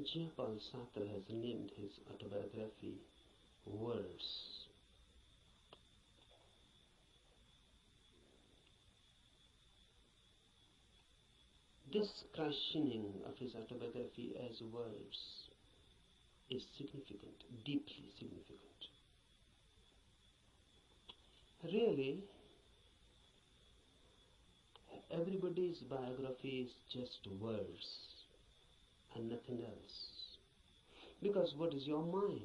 Jean-Paul Sartre has named his autobiography Words. This christening of his autobiography as Words is significant, deeply significant. Really, everybody's biography is just words and nothing else. Because what is your mind?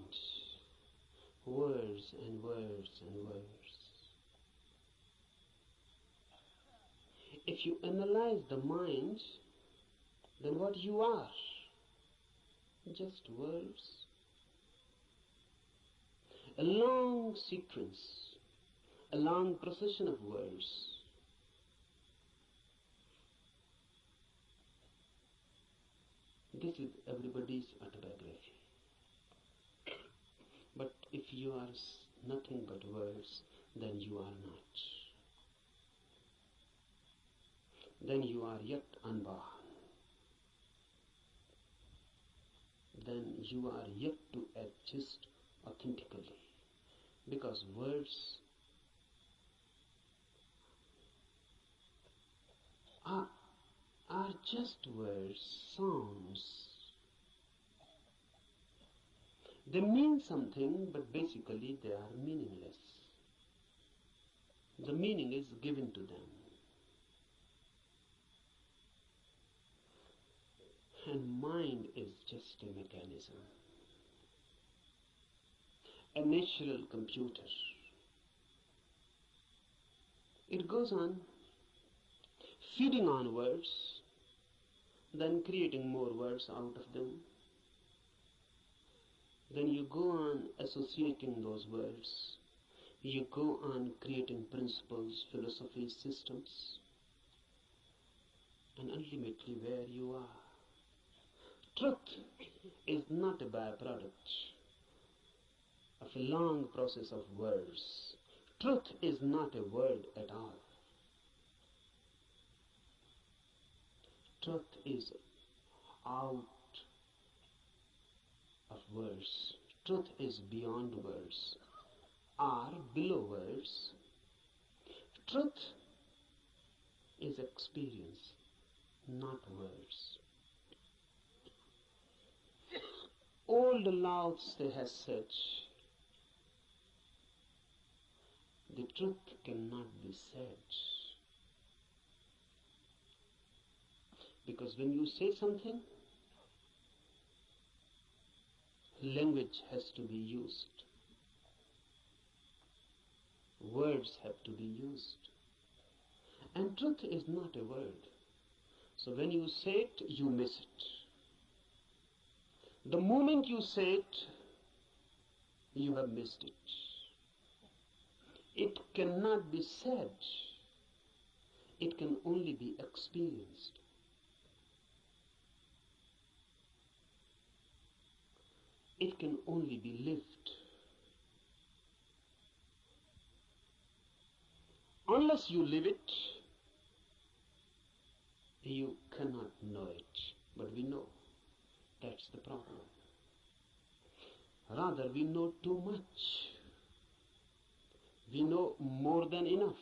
Words and words and words. If you analyze the mind, then what you are? Just words. A long sequence, a long procession of words. This is everybody's autobiography. But if you are nothing but words, then you are not. Then you are yet unborn. Then you are yet to exist authentically. Because words are just words, sounds. They mean something, but basically they are meaningless. The meaning is given to them. And mind is just a mechanism, a natural computer. It goes on feeding on words, then creating more words out of them. Then you go on associating those words. You go on creating principles, philosophies, systems. And ultimately where you are. Truth is not a byproduct of a long process of words. Truth is not a word at all. Truth is out of words. Truth is beyond words, or below words. Truth is experience, not words. Old Lao Tse has said, the truth cannot be said. Because when you say something, language has to be used. Words have to be used. And truth is not a word. So when you say it, you miss it. The moment you say it, you have missed it. It cannot be said. It can only be experienced. It can only be lived. Unless you live it, you cannot know it. But we know. That's the problem. Rather, we know too much. We know more than enough.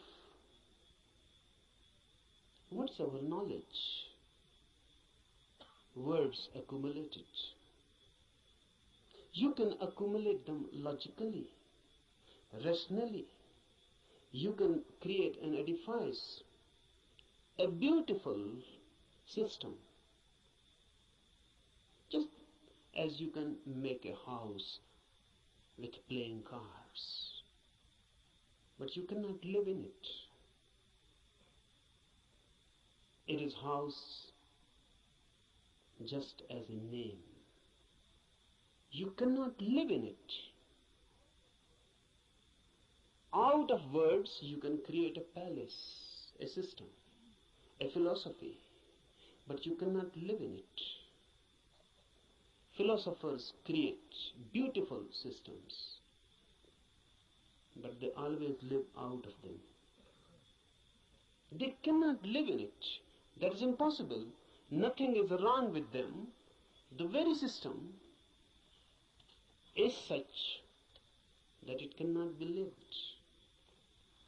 What's our knowledge? Words accumulated. You can accumulate them logically, rationally. You can create and edifice a beautiful system. Just as you can make a house with playing cards, but you cannot live in it. It is house just as a name. You cannot live in it. Out of words you can create a palace, a system, a philosophy, but you cannot live in it. Philosophers create beautiful systems, but they always live out of them. They cannot live in it. That is impossible. Nothing is wrong with them, The very system is such that it cannot be lived.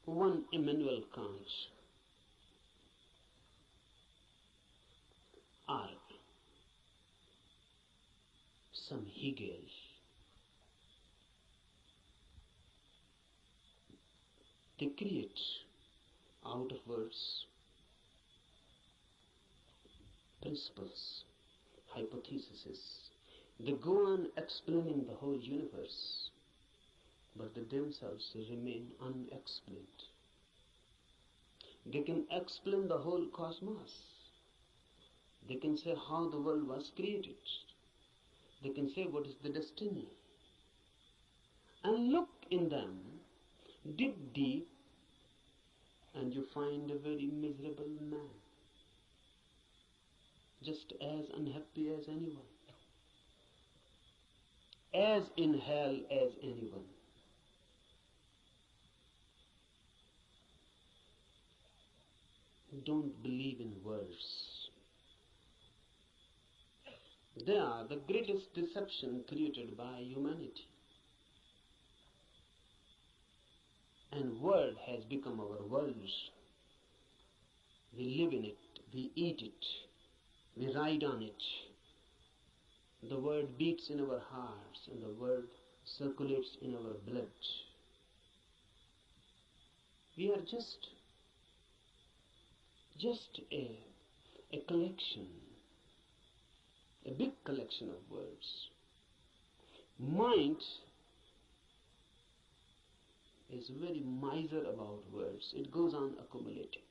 One Immanuel Kant or some Hegel they create out of words principles, hypotheses. They go on explaining the whole universe, but they themselves remain unexplained. They can explain the whole cosmos. They can say how the world was created. They can say what is the destiny. And look in them, dig deep, and you find a very miserable man, just as unhappy as anyone, as in hell as anyone. Don't believe in words. They are the greatest deception created by humanity. And word has become our world. We live in it, we eat it, we ride on it. The word beats in our hearts and the word circulates in our blood. We are just a collection, a big collection of words. Mind is very miser about words. It goes on accumulating.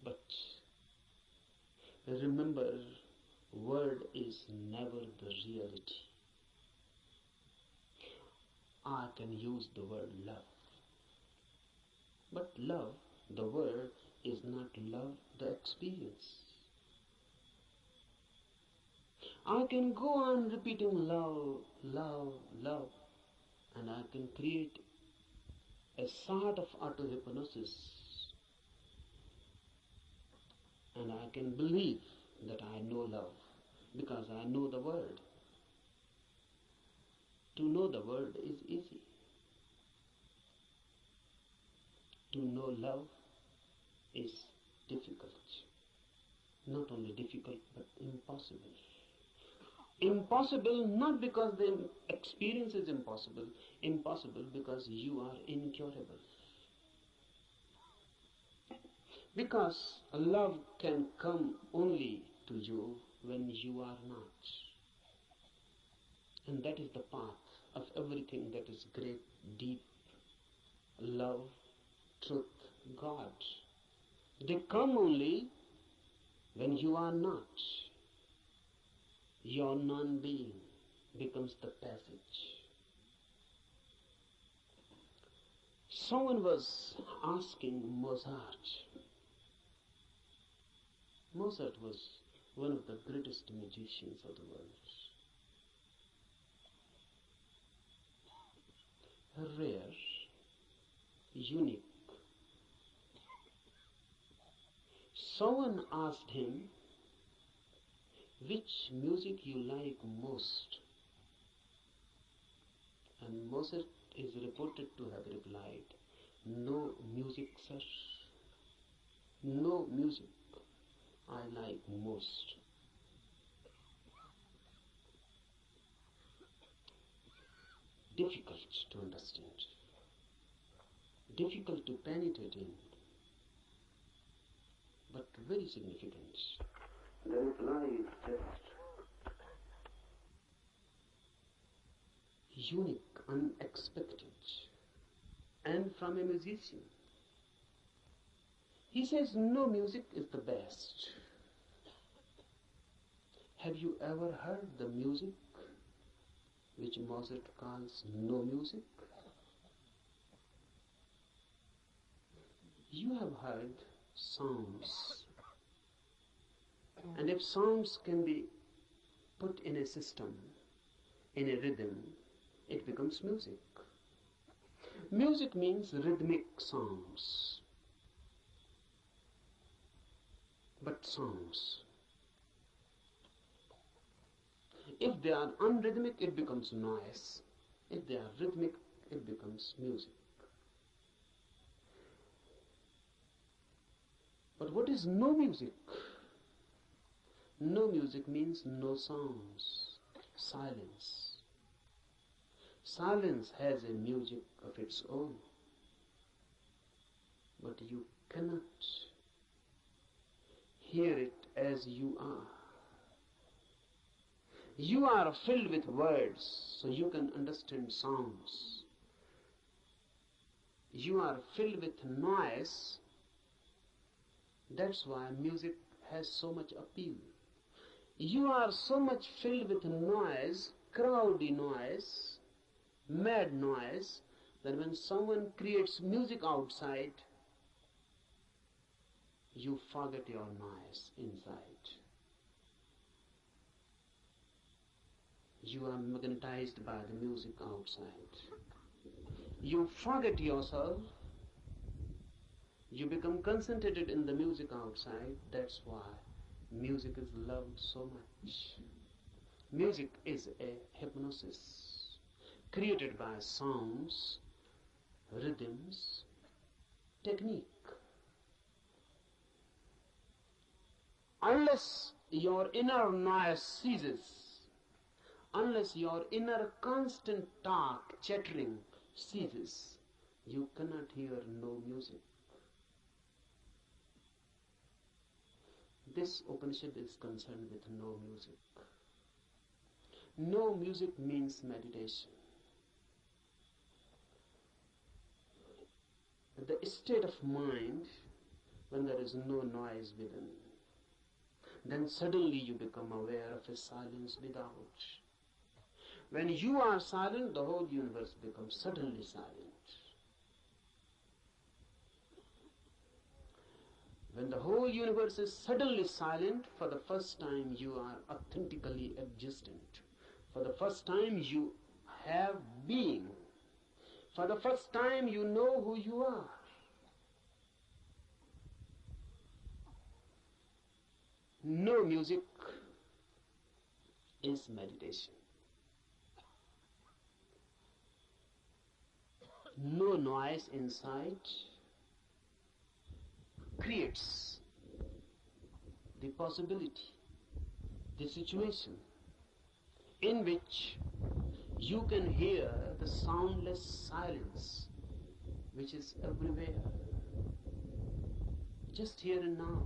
But remember, word is never the reality. I can use the word love. But love, the word, is not love, the experience. I can go on repeating love, love, love, and I can create a sort of auto-hypnosis, and I can believe that I know love because I know the word. To know the word is easy. To know love is difficult. Not only difficult, but impossible. Impossible not because the experience is impossible. Impossible because you are incurable. Because love can come only to you when you are not. And that is the path of everything that is great, deep, love, truth, God. They come only when you are not. Your non-being becomes the passage. Someone was asking Mozart. Mozart was one of the greatest magicians of the world. Rare, unique. Someone asked him, which music you like most? And Mozart is reported to have replied, no music, sir. No music I like most. Difficult to understand. Difficult to penetrate in. But very significant. The reply is just unique, unexpected, and from a musician. He says no music is the best. Have you ever heard the music which Mozart calls no music? You have heard sounds. And if sounds can be put in a system, in a rhythm, it becomes music. Music means rhythmic sounds. But sounds. If they are unrhythmic, it becomes noise. If they are rhythmic, it becomes music. But what is no music? No music means no sounds, silence. Silence has a music of its own, but you cannot hear it as you are. You are filled with words, so you can understand sounds. You are filled with noise, that's why music has so much appeal. You are so much filled with noise, crowdy noise, mad noise, that when someone creates music outside, you forget your noise inside. You are magnetized by the music outside. You forget yourself. You become concentrated in the music outside. That's why music is loved so much. Music is a hypnosis created by sounds, rhythms, technique. Unless your inner noise ceases, unless your inner constant talk, chattering ceases, you cannot hear no music. This Upanishad is concerned with no music. No music means meditation. The state of mind when there is no noise within, then suddenly you become aware of a silence without. When you are silent, the whole universe becomes suddenly silent. When the whole universe is suddenly silent, for the first time you are authentically existent. For the first time you have being. For the first time you know who you are. No music is meditation. No noise inside creates the possibility, the situation in which you can hear the soundless silence which is everywhere, just here and now.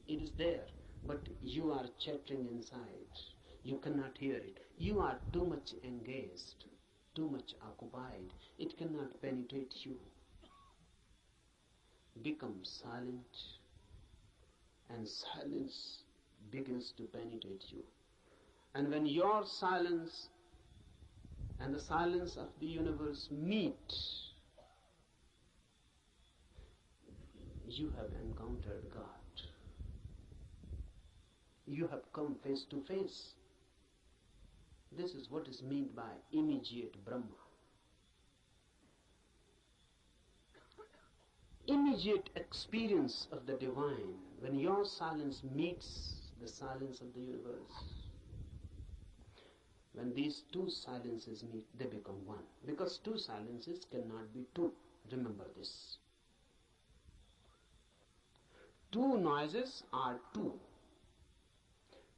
It is there, but you are chattering inside. You cannot hear it. You are too much engaged, too much occupied. It cannot penetrate you. Become silent, and silence begins to penetrate you. And when your silence and the silence of the universe meet, you have encountered God. You have come face to face. This is what is meant by immediate Brahma. Immediate experience of the divine, when your silence meets the silence of the universe. When these two silences meet, they become one. Because two silences cannot be two. Remember this. Two noises are two.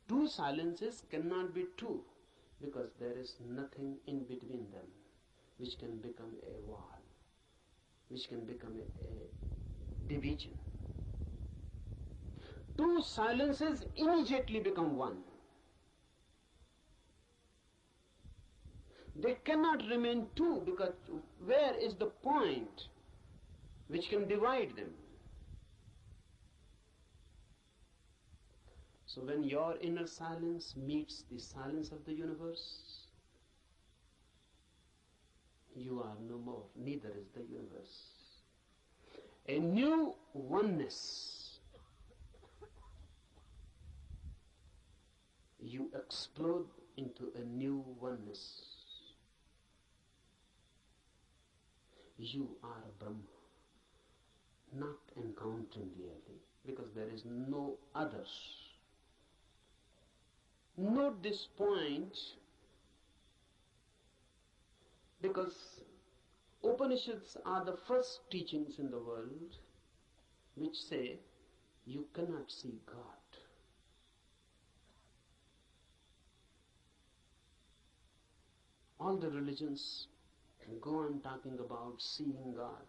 Two silences cannot be two, because there is nothing in between them which can become a wall, which can become a division. Two silences immediately become one. They cannot remain two, because where is the point which can divide them? So when your inner silence meets the silence of the universe, you are no more, neither is the universe. A new oneness. You explode into a new oneness. You are Brahma, not encountering really, because there is no other. Note this point, because Upanishads are the first teachings in the world which say you cannot see God. All the religions go on talking about seeing God.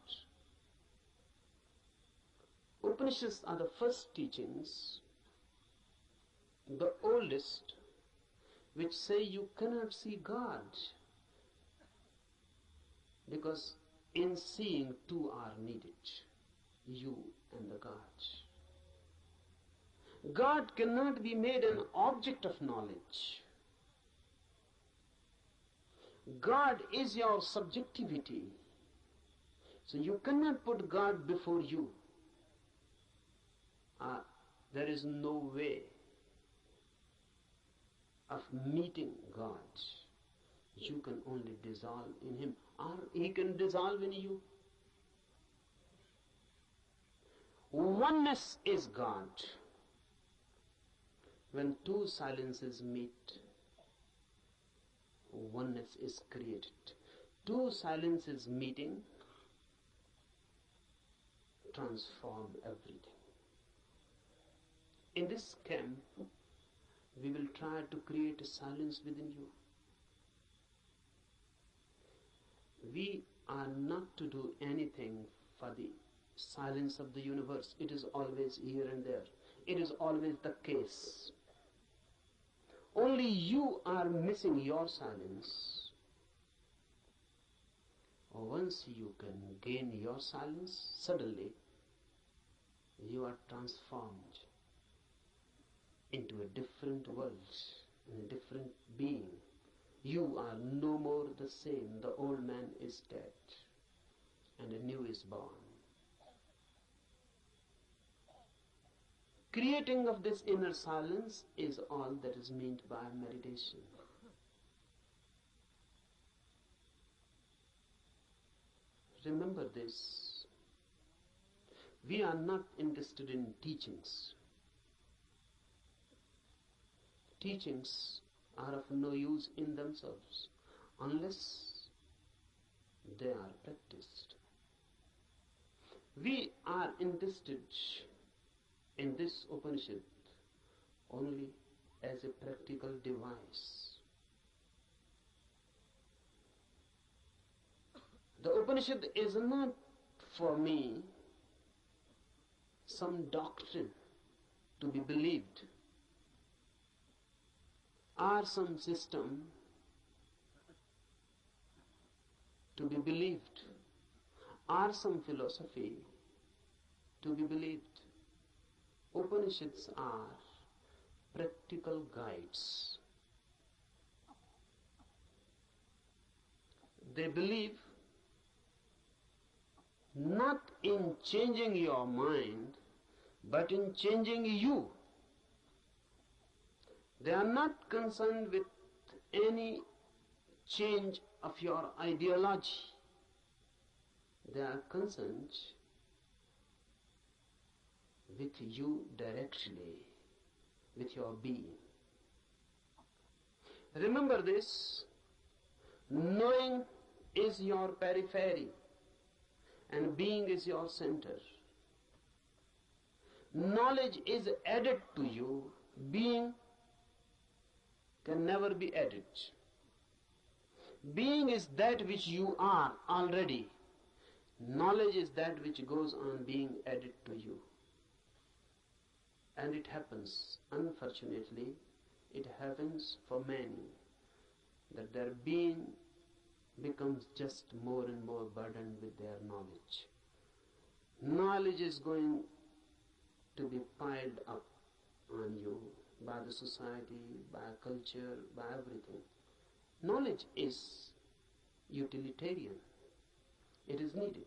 Upanishads are the first teachings, the oldest, which say you cannot see God, because in seeing two are needed, you and the God. God cannot be made an object of knowledge. God is your subjectivity. So you cannot put God before you. There is no way of meeting God. You can only dissolve in Him, or He can dissolve in you. Oneness is God. When two silences meet, oneness is created. Two silences meeting transform everything. In this camp, we will try to create a silence within you. We are not to do anything for the silence of the universe. It is always here and there. It is always the case. Only you are missing your silence. Once you can gain your silence, suddenly you are transformed into a different world, in a different being. You are no more the same. The old man is dead and a new is born. Creating of this inner silence is all that is meant by meditation. Remember this. We are not interested in teachings. Teachings are of no use in themselves unless they are practiced. We are interested in this Upanishad only as a practical device. The Upanishad is not for me some doctrine to be believed, or some system to be believed, or some philosophy to be believed. Upanishads are practical guides. They believe not in changing your mind, but in changing you. They are not concerned with any change of your ideology. They are concerned with you directly, with your being. Remember this, knowing is your periphery and being is your center. Knowledge is added to you, being can never be added. Being is that which you are already. Knowledge is that which goes on being added to you. And it happens, unfortunately, it happens for many, that their being becomes just more and more burdened with their knowledge. Knowledge is going to be piled up on you by the society, by culture, by everything. Knowledge is utilitarian. It is needed.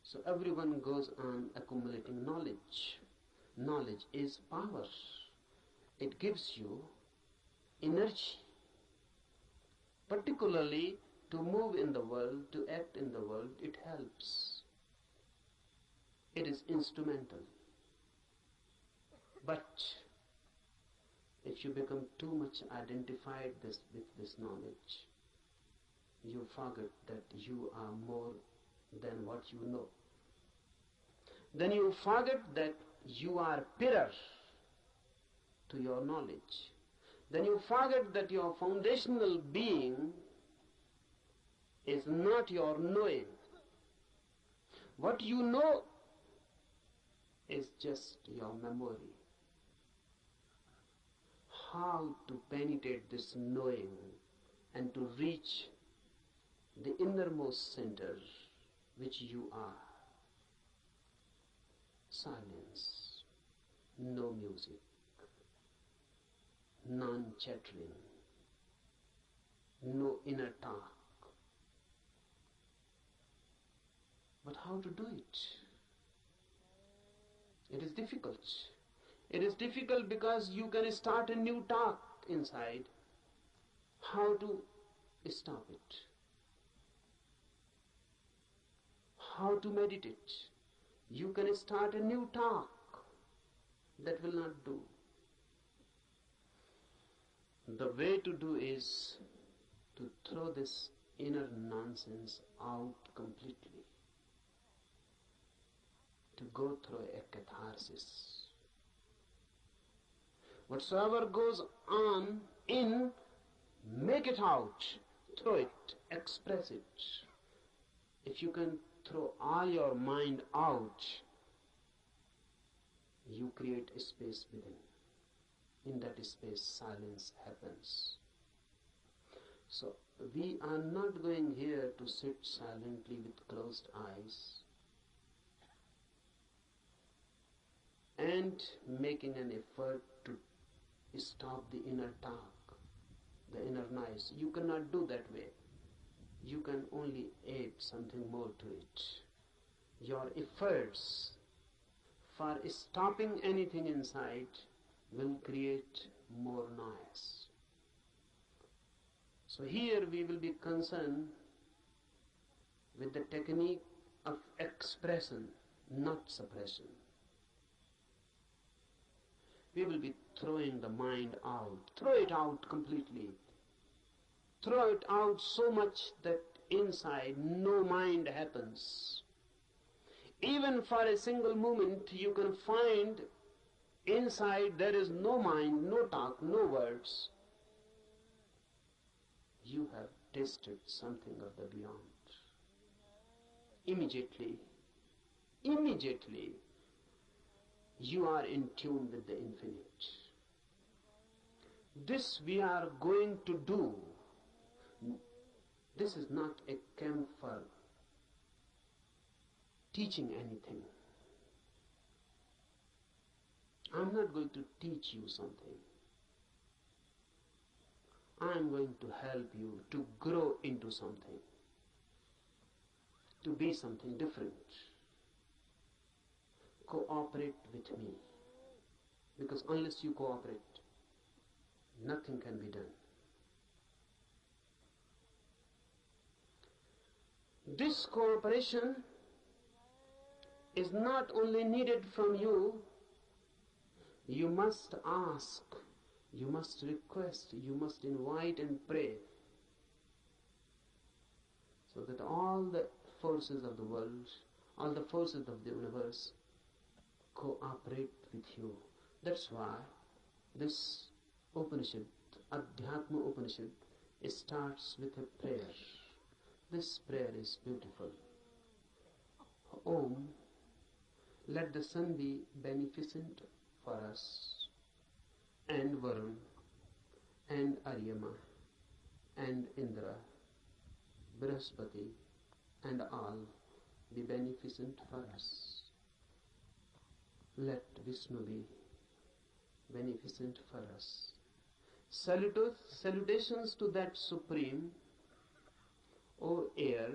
So everyone goes on accumulating knowledge. Knowledge is power. It gives you energy, particularly to move in the world, to act in the world. It helps. It is instrumental. But If you become too much identified with this knowledge, you forget that you are more than what you know. Then you forget that you are pillar to your knowledge. Then you forget that your foundational being is not your knowing. What you know is just your memory. How to penetrate this knowing and to reach the innermost center which you are. Silence, no music, non-chattering, no inner talk. But how to do it? It is difficult. It is difficult because you can start a new talk inside. How to stop it? How to meditate? You can start a new talk. That will not do. The way to do is to throw this inner nonsense out completely. To go through a catharsis. Whatsoever goes on in, make it out, throw it, express it. If you can throw all your mind out, you create a space within. In that space, silence happens. So, we are not going here to sit silently with closed eyes and making an effort to stop the inner talk, the inner noise. You cannot do that way. You can only add something more to it. Your efforts for stopping anything inside will create more noise. So here we will be concerned with the technique of expression, not suppression. We will be throwing the mind out. Throw it out completely. Throw it out so much that inside no mind happens. Even for a single moment you can find inside there is no mind, no talk, no words. You have tasted something of the beyond. Immediately, you are in tune with the infinite. This we are going to do. This is not a camp for teaching anything. I'm not going to teach you something. I'm going to help you to grow into something, to be something different. Cooperate with me, because unless you cooperate, nothing can be done. This cooperation is not only needed from you, you must ask, you must request, you must invite and pray, so that all the forces of the world, all the forces of the universe cooperate with you. That's why this Upanishad, Adhyatam Upanishad, starts with a prayer. This prayer is beautiful. Om, let the sun be beneficent for us, and Varun, and Aryama, and Indra, Brihaspati, and all be beneficent for us. Let Vishnu be beneficent for us. Salutations to that Supreme, O air,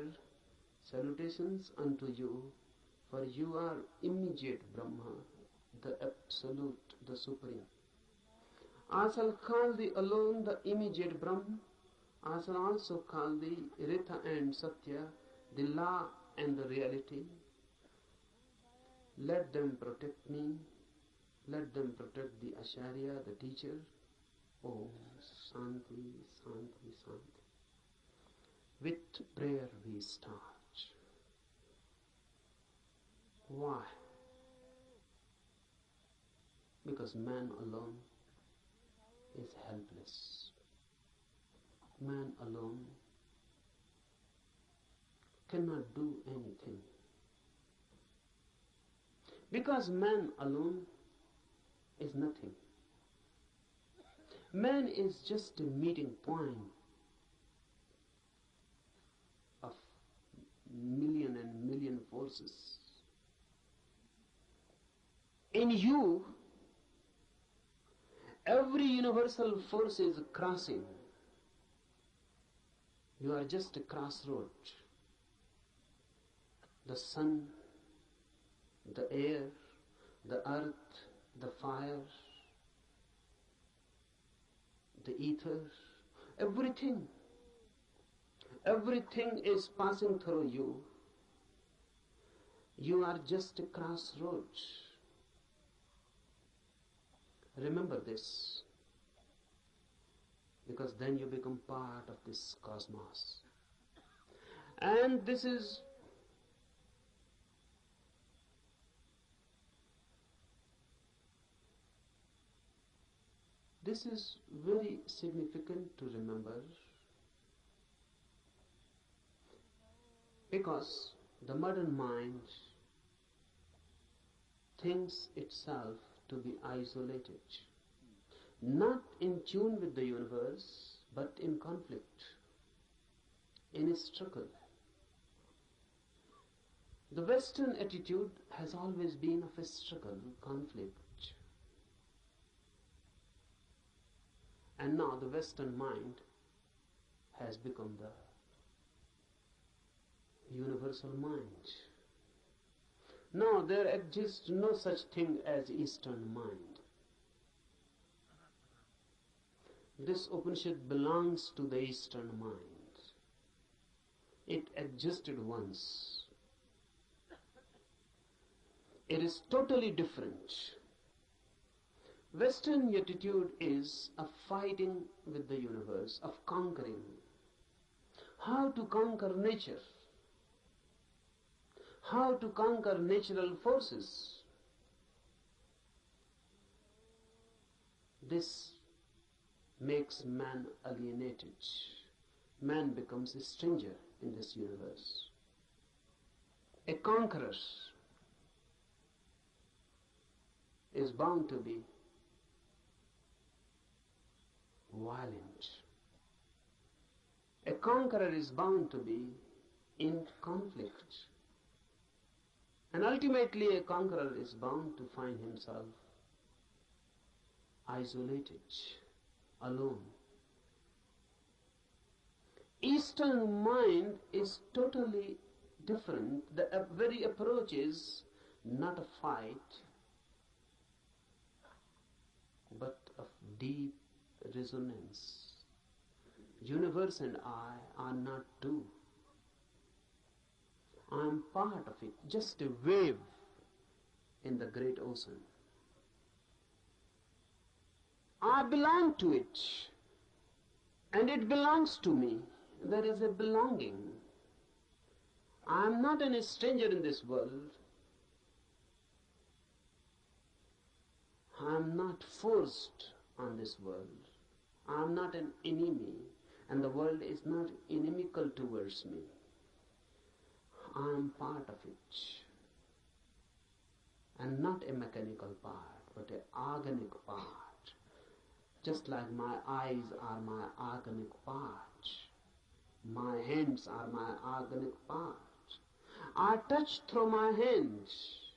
salutations unto you, for you are immediate Brahma, the Absolute, the Supreme. I shall call thee alone the immediate Brahma. I shall also call thee Ritha and Satya, the law and the reality. Let them protect me. Let them protect the Acharya, the teacher. Om Shanti, Shanti, Shanti. With prayer we start. Why? Because man alone is helpless. Man alone cannot do anything. Because man alone is nothing. Man is just a meeting point of million and million forces. In you, every universal force is crossing. You are just a crossroad. The sun, the air, the earth, the fire, the ether, everything is passing through you. You are just a crossroads. Remember this, because then you become part of this cosmos. And this is very significant to remember, because the modern mind thinks itself to be isolated, not in tune with the universe, but in conflict, in a struggle. The Western attitude has always been of a struggle, conflict. And now the Western mind has become the universal mind. Now there exists no such thing as Eastern mind. This Upanishad belongs to the Eastern mind. It existed once. It is totally different. Western attitude is of fighting with the universe, of conquering. How to conquer nature? How to conquer natural forces? This makes man alienated. Man becomes a stranger in this universe. A conqueror is bound to be violent. A conqueror is bound to be in conflict. And ultimately a conqueror is bound to find himself isolated, alone. Eastern mind is totally different. The very approach is not a fight, but of deep resonance. Universe and I are not two. I am part of it, just a wave in the great ocean. I belong to it, and it belongs to me. There is a belonging. I am not a stranger in this world. I am not forced on this world. I am not an enemy, and the world is not inimical towards me. I am part of it, and not a mechanical part, but an organic part. Just like my eyes are my organic part, my hands are my organic part. I touch through my hands,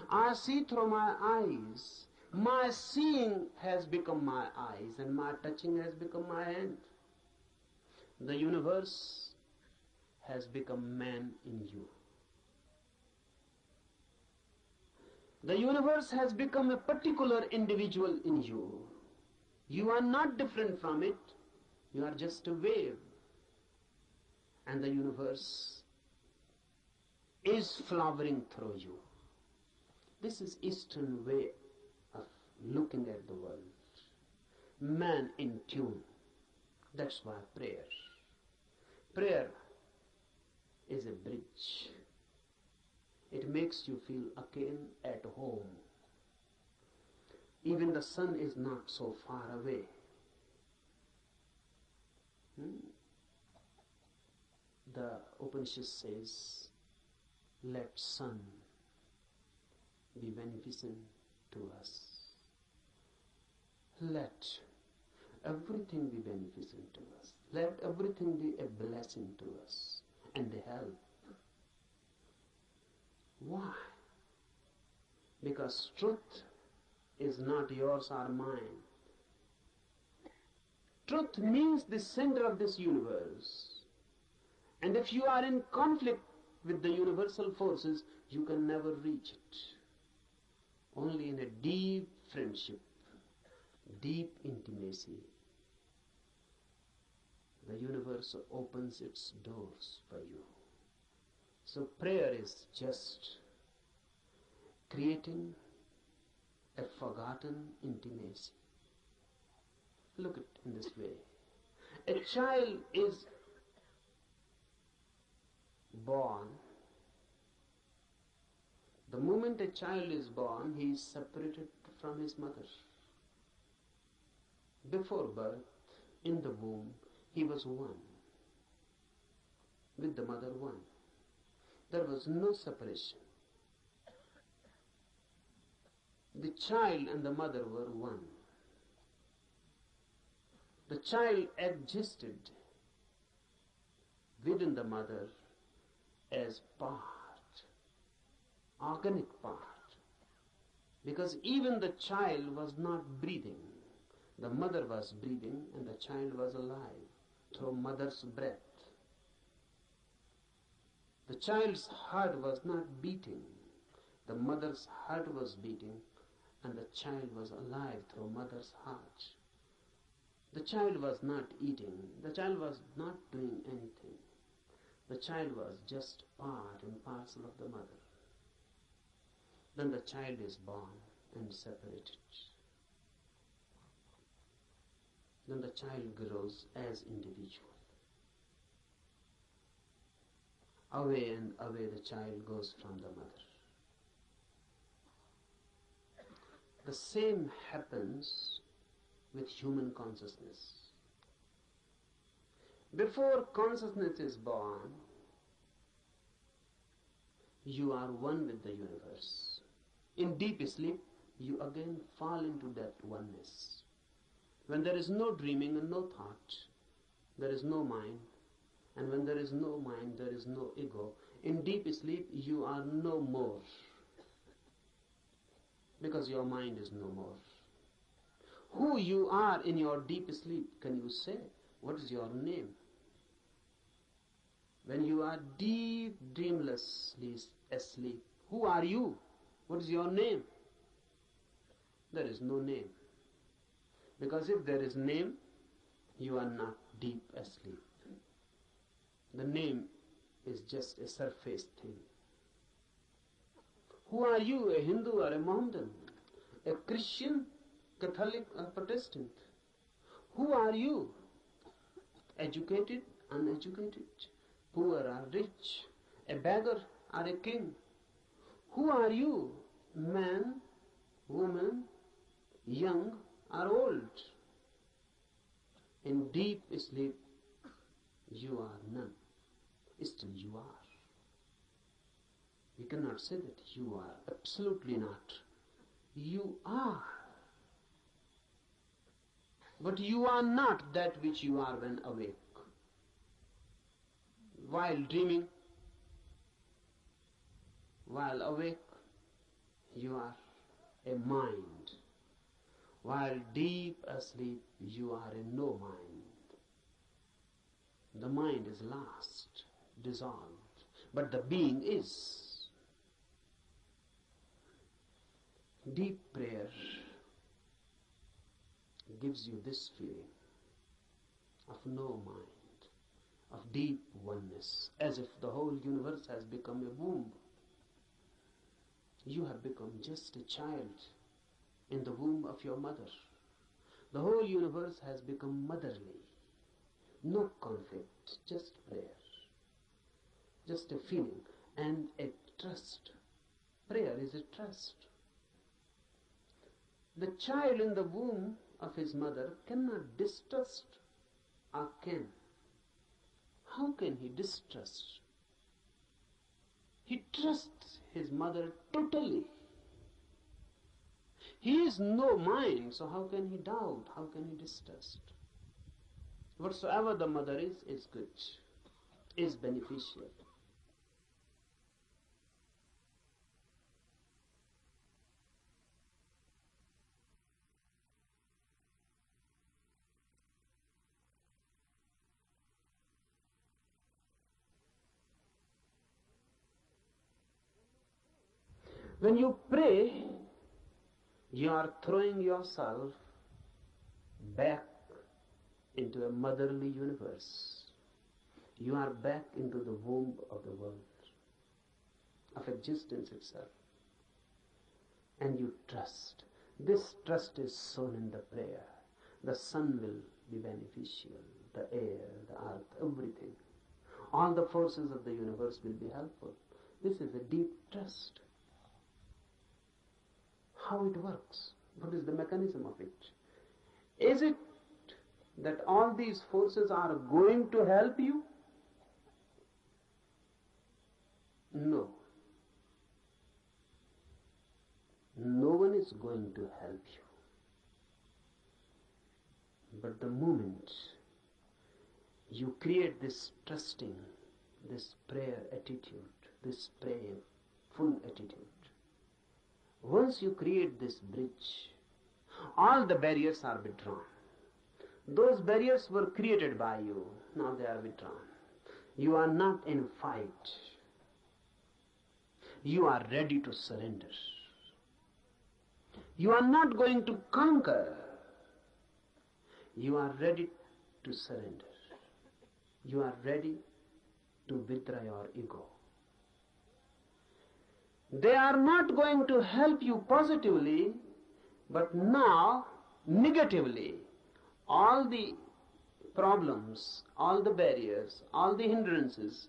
I see through my eyes. My seeing has become my eyes, and my touching has become my hand. The universe has become man in you. The universe has become a particular individual in you. You are not different from it. You are just a wave. And the universe is flowering through you. This is Eastern way of looking at the world. man in tune. That's why prayer is a bridge. It makes you feel again at home. Even the sun is not so far away. The Upanishad says, let sun be beneficent to us. Let everything be beneficent to us. Let everything be a blessing to us and a help. Why? Because truth is not yours or mine. Truth means the center of this universe. And if you are in conflict with the universal forces, you can never reach it. Only in a deep friendship, deep intimacy, the universe opens its doors for you. So prayer is just creating a forgotten intimacy. Look at it in this way. A child is born. The moment a child is born, he is separated from his mother. Before birth, in the womb, he was one. With the mother, one. There was no separation. The child and the mother were one. The child existed within the mother as part, organic part. Because even the child was not breathing. The mother was breathing and the child was alive through mother's breath. The child's heart was not beating. The mother's heart was beating and the child was alive through mother's heart. The child was not eating. The child was not doing anything. The child was just part and parcel of the mother. Then the child is born and separated. Then the child grows as individual. Away and away the child goes from the mother. The same happens with human consciousness. Before consciousness is born, you are one with the universe. In deep sleep, you again fall into that oneness. When there is no dreaming and no thought, there is no mind. And when there is no mind, there is no ego. In deep sleep, you are no more. Because your mind is no more. Who you are in your deep sleep, can you say? What is your name? When you are deep, dreamlessly asleep, who are you? What is your name? There is no name. Because if there is name, you are not deep asleep. The name is just a surface thing. Who are you, a Hindu or a Mohammedan? A Christian, Catholic or Protestant? Who are you? Educated, uneducated? Poor or rich? A beggar or a king? Who are you? Man, woman, young or old? In deep sleep, you are none. Still you are. We cannot say that you are. Absolutely not. You are. But you are not that which you are when awake. While dreaming, while awake, you are a mind. While deep asleep, you are a no mind. The mind is lost, dissolved, but the being is. Deep prayer gives you this feeling of no mind, of deep oneness, as if the whole universe has become a womb. You have become just a child in the womb of your mother. The whole universe has become motherly. No conflict, just prayer. Just a feeling and a trust. Prayer is a trust. The child in the womb of his mother cannot distrust, or can. How can he distrust? He trusts his mother totally. He is no mind, so how can he doubt? How can he distrust? Whatsoever the mother is good, is beneficial. When you pray, you are throwing yourself back into a motherly universe. You are back into the womb of the world, of existence itself. And you trust. This trust is sown in the prayer. The sun will be beneficial, the air, the earth, everything. All the forces of the universe will be helpful. This is a deep trust. How it works? What is the mechanism of it? Is it that all these forces are going to help you? No. No one is going to help you. But the moment you create this trusting, this prayer attitude, this prayerful attitude, once you create this bridge, all the barriers are withdrawn. Those barriers were created by you, now they are withdrawn. You are not in fight. You are ready to surrender. You are not going to conquer. You are ready to surrender. You are ready to withdraw your ego. They are not going to help you positively, but now negatively. All the problems, all the barriers, all the hindrances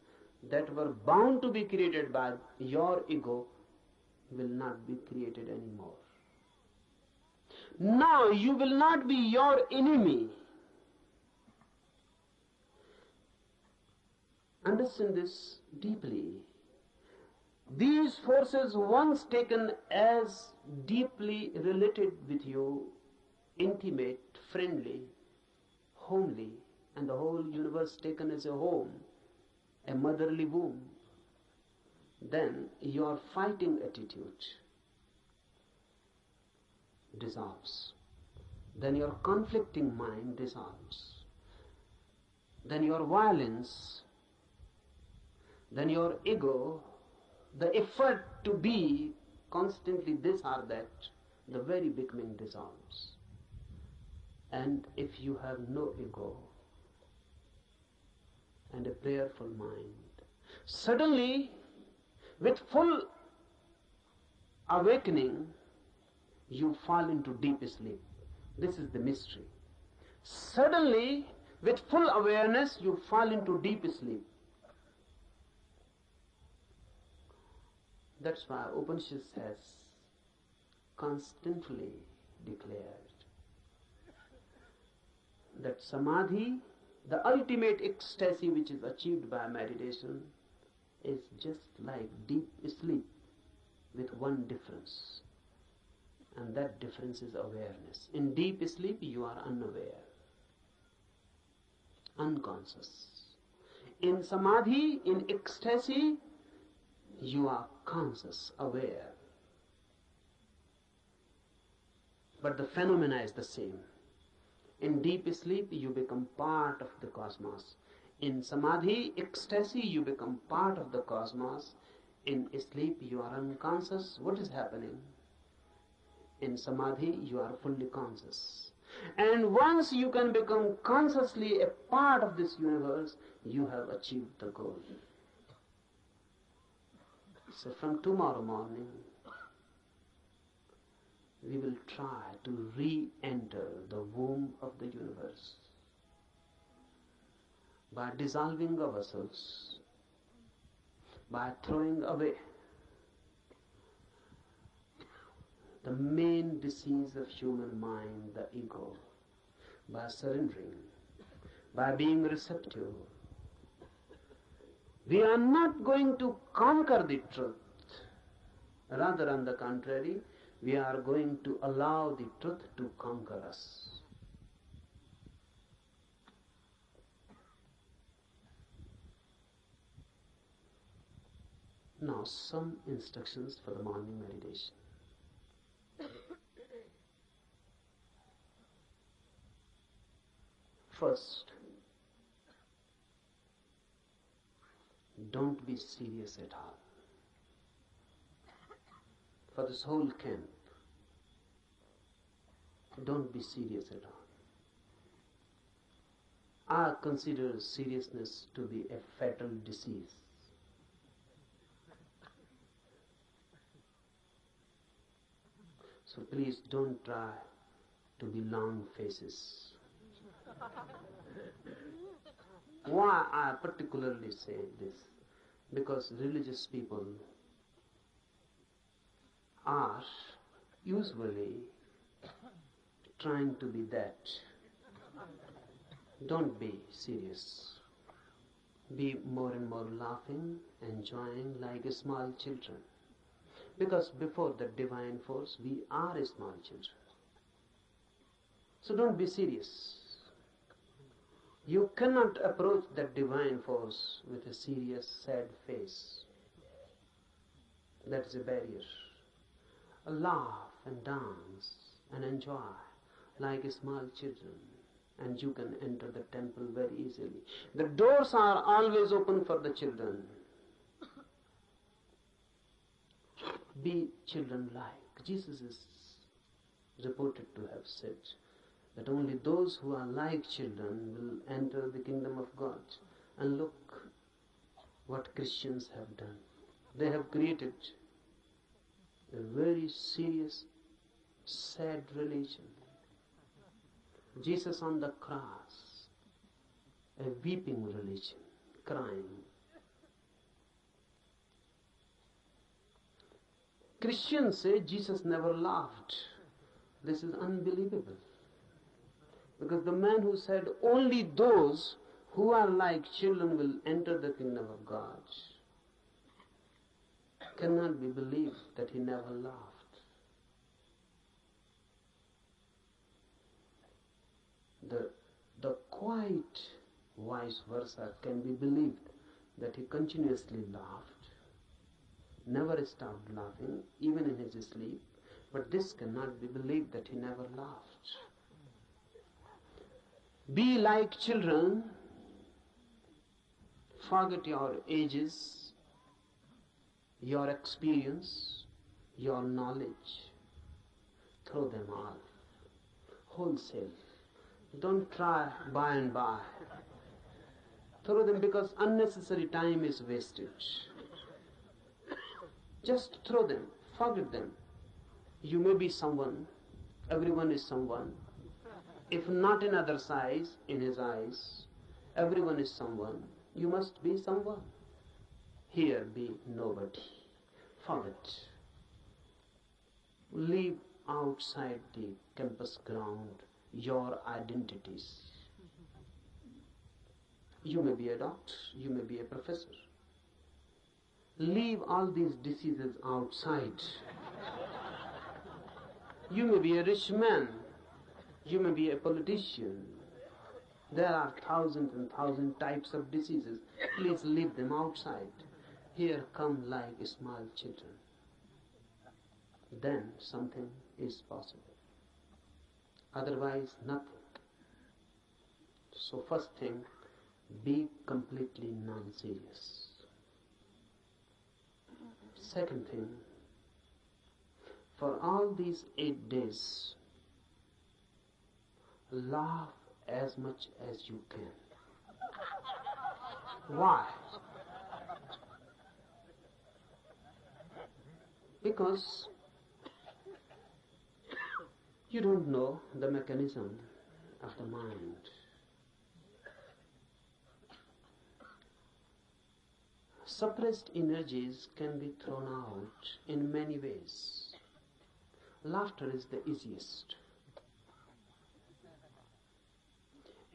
that were bound to be created by your ego will not be created anymore. Now you will not be your enemy. Understand this deeply. These forces, once taken as deeply related with you, intimate, friendly, homely, and the whole universe taken as a home, a motherly womb, then your fighting attitude dissolves. Then your conflicting mind dissolves. Then your violence, then your ego, the effort to be constantly this or that, the very beginning dissolves. And if you have no ego and a prayerful mind, suddenly, with full awakening, you fall into deep sleep. This is the mystery. Suddenly, with full awareness, you fall into deep sleep. That's why Upanishad has constantly declared that samadhi, the ultimate ecstasy which is achieved by meditation, is just like deep sleep with one difference. And that difference is awareness. In deep sleep, you are unaware, unconscious. In samadhi, in ecstasy, you are conscious, aware. But the phenomena is the same. In deep sleep, you become part of the cosmos. In samadhi, ecstasy, you become part of the cosmos. In sleep, you are unconscious. What is happening? In samadhi, you are fully conscious. And once you can become consciously a part of this universe, you have achieved the goal. So from tomorrow morning, we will try to re-enter the womb of the universe by dissolving ourselves, by throwing away the main disease of human mind, the ego, by surrendering, by being receptive. We are not going to conquer the truth. Rather, on the contrary, we are going to allow the truth to conquer us. Now, some instructions for the morning meditation. First, don't be serious at all. For this whole camp, don't be serious at all. I consider seriousness to be a fatal disease. So please don't try to be long faces. Why I particularly say this? Because religious people are usually trying to be that. Don't be serious. Be more and more laughing, enjoying like small children. Because before the divine force, we are small children. So don't be serious. You cannot approach that divine force with a serious, sad face. That is a barrier. Laugh and dance and enjoy like small children, and you can enter the temple very easily. The doors are always open for the children. Be children-like. Jesus is reported to have said that only those who are like children will enter the kingdom of God. And look what Christians have done. They have created a very serious, sad religion. Jesus on the cross, a weeping religion, crying. Christians say Jesus never laughed. This is unbelievable. Because the man who said only those who are like children will enter the kingdom of God cannot be believed that he never laughed. The quite vice versa can be believed, that he continuously laughed, never stopped laughing, even in his sleep, but this cannot be believed that he never laughed. Be like children, forget your ages, your experience, your knowledge, throw them all, wholesale. Don't try by and by. Throw them, because unnecessary time is wasted. Just throw them, forget them. You may be someone, everyone is someone. If not in other size, in his eyes, everyone is someone. You must be someone. Here be nobody. Forget. Leave outside the campus ground your identities. You may be a doctor, you may be a professor. Leave all these diseases outside. You may be a rich man, you may be a politician. There are thousands and thousands types of diseases. Please leave them outside. Here come like small children. Then something is possible. Otherwise, nothing. So first thing, be completely non-serious. Second thing, for all these 8 days, laugh as much as you can. Why? Because You don't know the mechanism of the mind. Suppressed energies can be thrown out in many ways. Laughter is the easiest.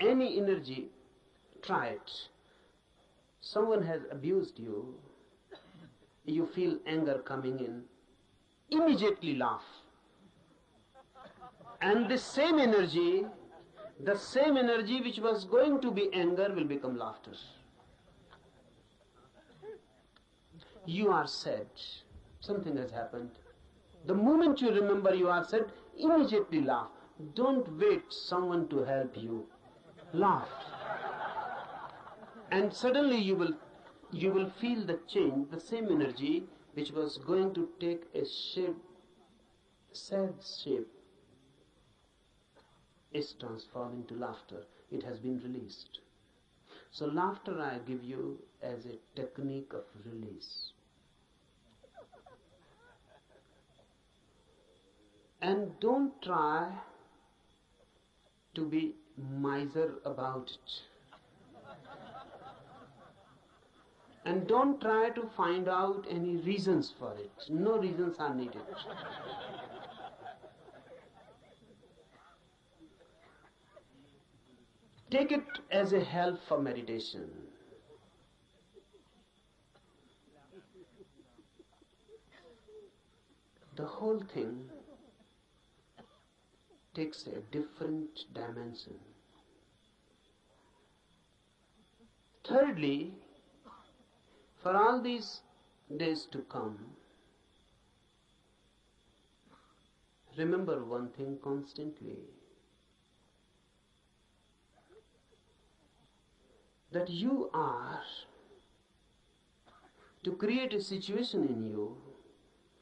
Any energy, try it. Someone has abused you, you feel anger coming in, immediately laugh. And the same energy which was going to be anger will become laughter. You are sad, something has happened. The moment you remember you are sad, immediately laugh. Don't wait someone to help you. Laugh. And suddenly you will feel the change, the same energy which was going to take a shape, sad shape, is transformed into laughter. It has been released. So laughter I give you as a technique of release. And don't try to be miser about it. And don't try to find out any reasons for it. No reasons are needed. Take it as a help for meditation. The whole thing takes a different dimension. Thirdly, for all these days to come, remember one thing constantly, that you are to create a situation in you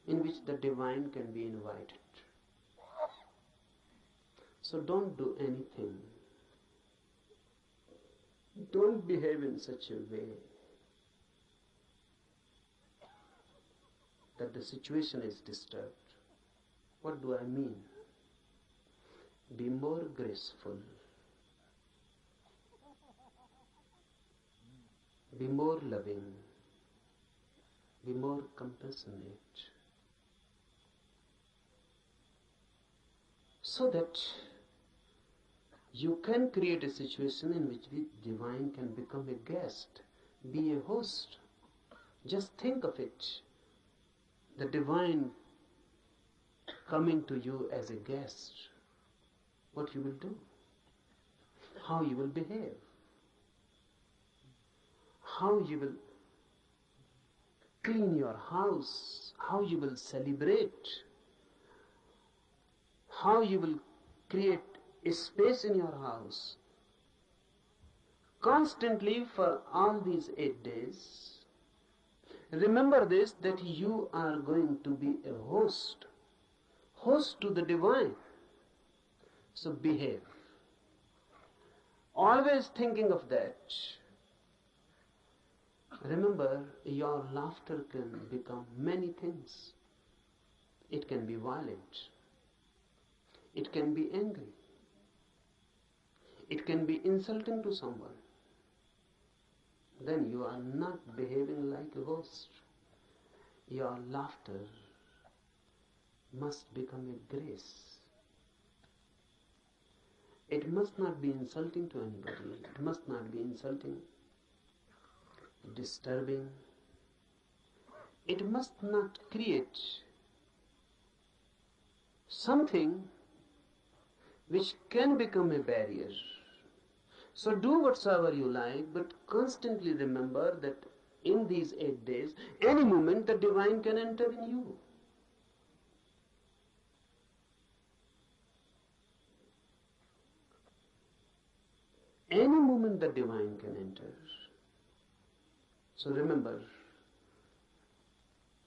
in which the divine can be invited. So don't do anything. Don't behave in such a way that the situation is disturbed. What do I mean? Be more graceful. Be more loving. Be more compassionate. So that you can create a situation in which the divine can become a guest, be a host. Just think of it. The divine coming to you as a guest. What you will do? How you will behave? How you will clean your house? How you will celebrate? How you will create a space in your house. Constantly for all these 8 days, remember this, that you are going to be a host to the divine. So behave. Always thinking of that. Remember, your laughter can become many things. It can be violent. It can be angry. It can be insulting to someone. Then you are not behaving like a host. Your laughter must become a grace. It must not be insulting to anybody. It must not be insulting, disturbing. It must not create something which can become a barrier. So do whatsoever you like, but constantly remember that in these 8 days, any moment the divine can enter in you. Any moment the divine can enter. So remember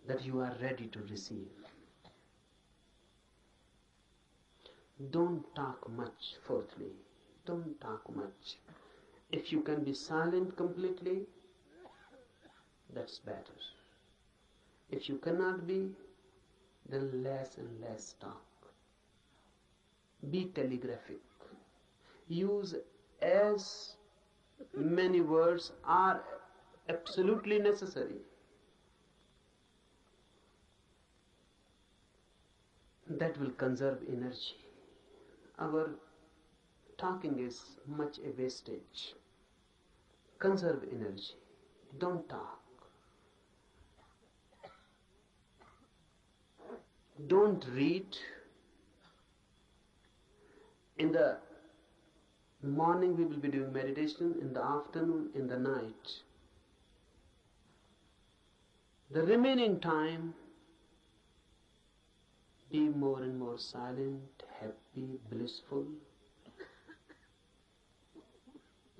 that you are ready to receive. Don't talk much, fourthly. Don't talk much. If you can be silent completely, that's better. If you cannot be, then less and less talk. Be telegraphic. Use as many words are absolutely necessary. That will conserve energy. Our talking is much a wastage. Conserve energy. Don't talk. Don't read. In the morning we will be doing meditation, in the afternoon, in the night. The remaining time, be more and more silent, happy, blissful.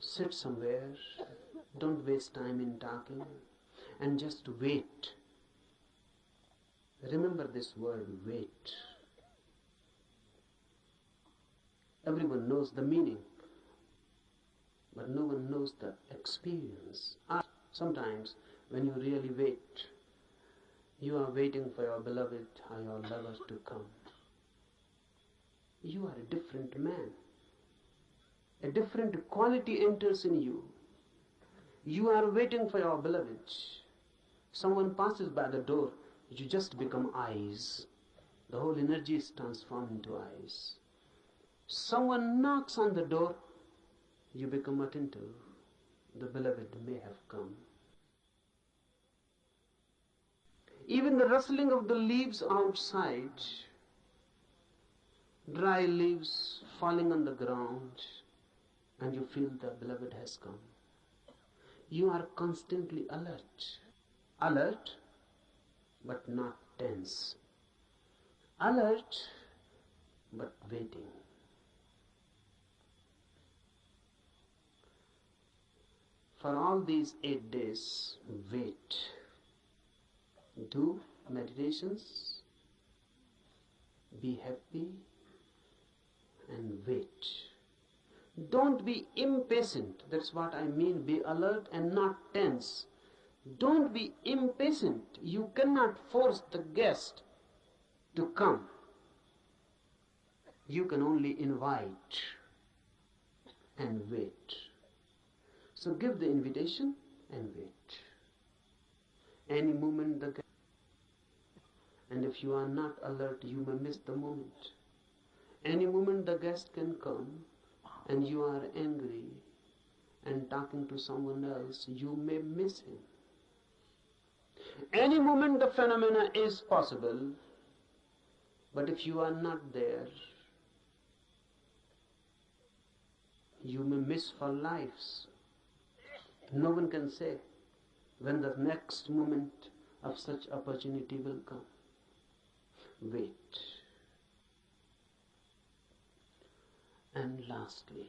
Sit somewhere, don't waste time in talking, and just wait. Remember this word, wait. Everyone knows the meaning, but no one knows the experience. Sometimes when you really wait, you are waiting for your beloved or your lover to come. You are a different man. A different quality enters in you. You are waiting for your beloved. Someone passes by the door, you just become eyes. The whole energy is transformed into eyes. Someone knocks on the door, you become attentive. The beloved may have come. Even the rustling of the leaves outside, dry leaves falling on the ground, and you feel the beloved has come. You are constantly alert. Alert, but not tense. Alert, but waiting. For all these 8 days, wait. Do meditations, be happy, and wait. Don't be impatient. That's what I mean. Be alert and not tense. Don't be impatient. You cannot force the guest to come. You can only invite and wait. So give the invitation and wait. Any moment the guest, and if you are not alert, you may miss the moment. Any moment the guest can come, and you are angry and talking to someone else, you may miss him. Any moment the phenomena is possible, but if you are not there, you may miss for lives. No one can say when the next moment of such opportunity will come. Wait. And lastly,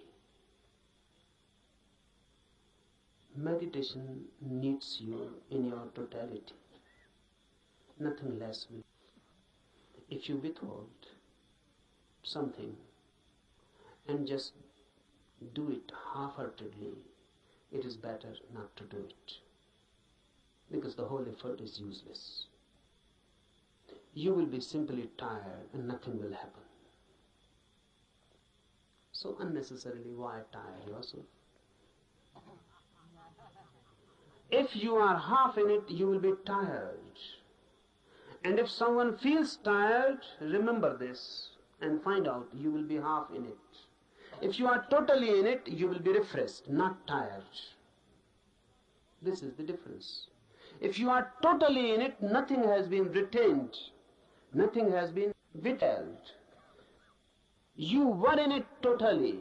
meditation needs you in your totality. Nothing less will. If you withhold something and just do it half-heartedly, it is better not to do it, because the whole effort is useless. You will be simply tired and nothing will happen. So unnecessarily, why tire yourself? If you are half in it, you will be tired. And if someone feels tired, remember this and find out you will be half in it. If you are totally in it, you will be refreshed, not tired. This is the difference. If you are totally in it, nothing has been retained, nothing has been withheld. You were in it totally.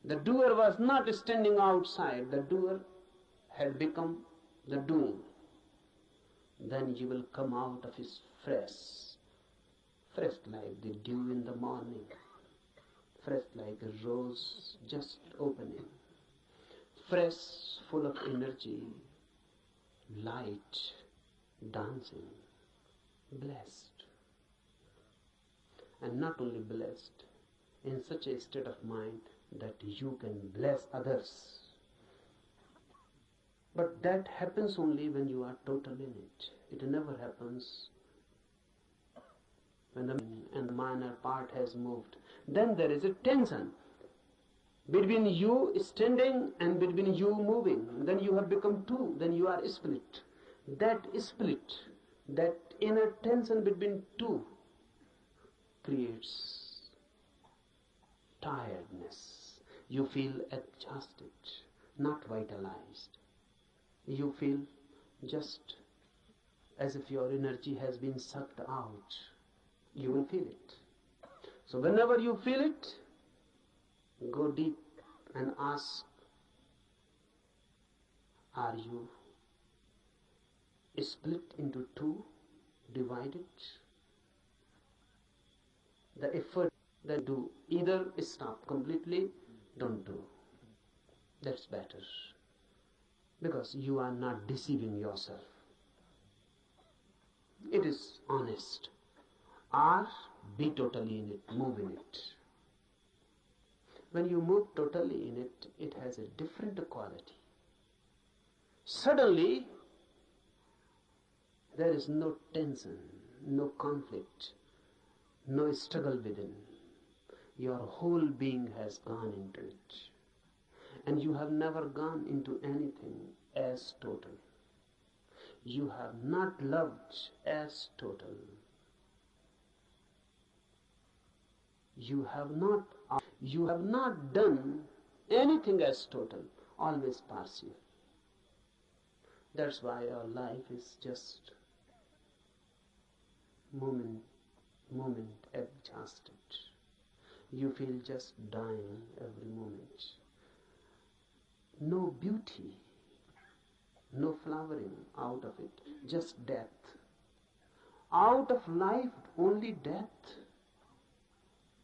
The doer was not standing outside, the doer had become the doing. Then you will come out of his fresh like the dew in the morning, fresh like a rose just opening, fresh, full of energy, light, dancing, blessed. And not only blessed, in such a state of mind that you can bless others. But that happens only when you are total in it. It never happens when the and the minor part has moved, then there is a tension between you standing and between you moving. Then you have become two, then you are split. That split, that inner tension between two creates tiredness. You feel exhausted, not vitalized. You feel just as if your energy has been sucked out. You will feel it. So whenever you feel it, go deep and ask, are you split into two, divided? The effort that do, either stop completely, don't do. That's better. Because you are not deceiving yourself. It is honest. Or be totally in it, move in it. When you move totally in it, it has a different quality. Suddenly, there is no tension, no conflict, no struggle within. Your whole being has gone into it. And you have never gone into anything as total. You have not loved as total. You have not done anything as total, always partial. That's why your life is just moment exhausted. You feel just dying every moment. No beauty, no flowering out of it, just death. Out of life, only death.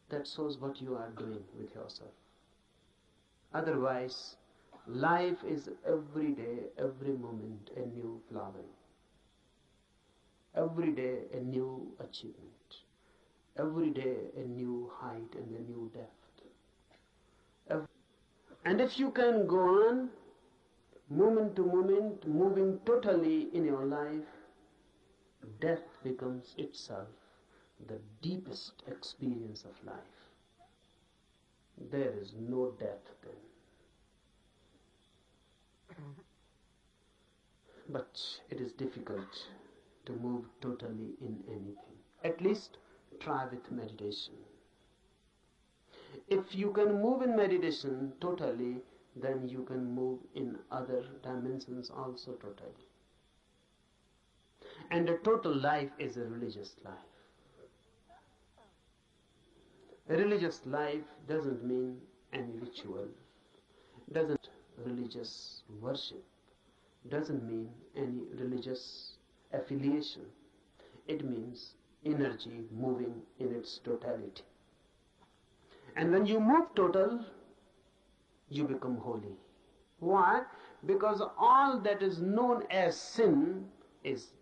That shows what you are doing with yourself. Otherwise, life is every day, every moment a new flowering. Every day a new achievement. Every day a new height and a new depth. And if you can go on, moment to moment, moving totally in your life, death becomes itself the deepest experience of life. There is no death then. But it is difficult to move totally in anything. At least try with meditation. If you can move in meditation totally, then you can move in other dimensions also totally. And a total life is a religious life. A religious life doesn't mean any ritual, doesn't religious worship, doesn't mean any religious affiliation. It means energy moving in its totality. And when you move total, you become holy. Why? Because all that is known as sin is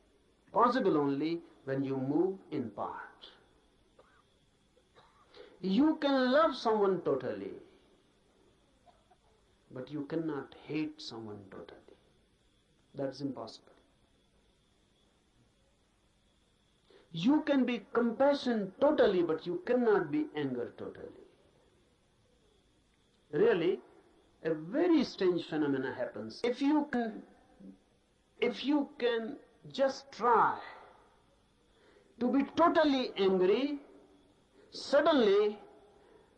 possible only when you move in part. You can love someone totally, but you cannot hate someone totally. That's impossible. You can be compassionate totally, but you cannot be anger totally. Really, a very strange phenomena happens. If you can just try to be totally angry, suddenly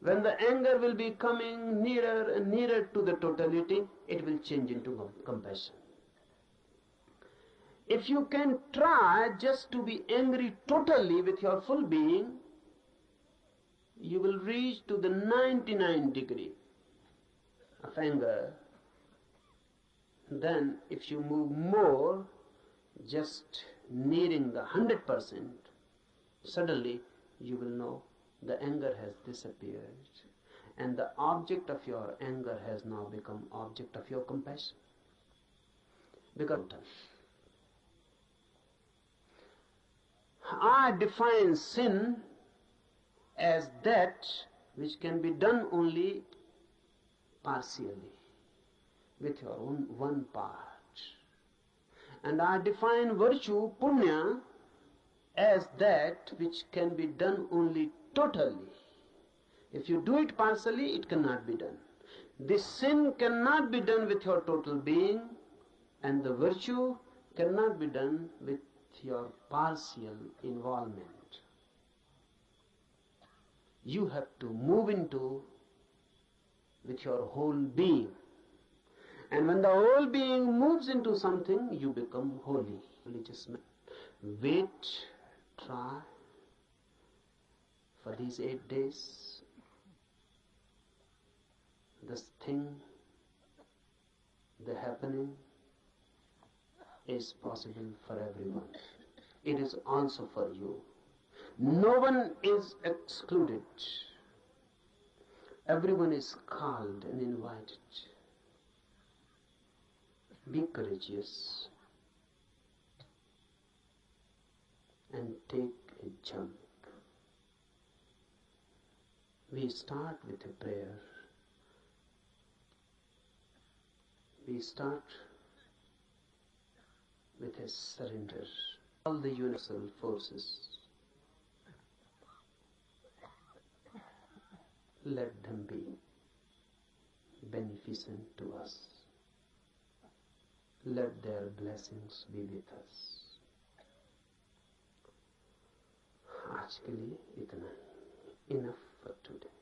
when the anger will be coming nearer and nearer to the totality, it will change into compassion. If you can try just to be angry totally with your full being, you will reach to the 99 degree of anger. Then if you move more, just nearing the 100%, suddenly you will know the anger has disappeared, and the object of your anger has now become object of your compassion. Because I define sin as that which can be done only partially, with your own one part. And I define virtue, punya, as that which can be done only totally. If you do it partially, it cannot be done. This sin cannot be done with your total being, and the virtue cannot be done with your partial involvement. You have to move into with your whole being. And when the whole being moves into something, you become holy. Religious man. Wait, try for these 8 days. This thing, the happening, is possible for everyone. It is also for you. No one is excluded. Everyone is called and invited. Be courageous and take a jump. We start with a prayer. We start with a surrender. All the universal forces, let them be beneficent to us. Let their blessings be with us. आज के लिए इतना, enough for today.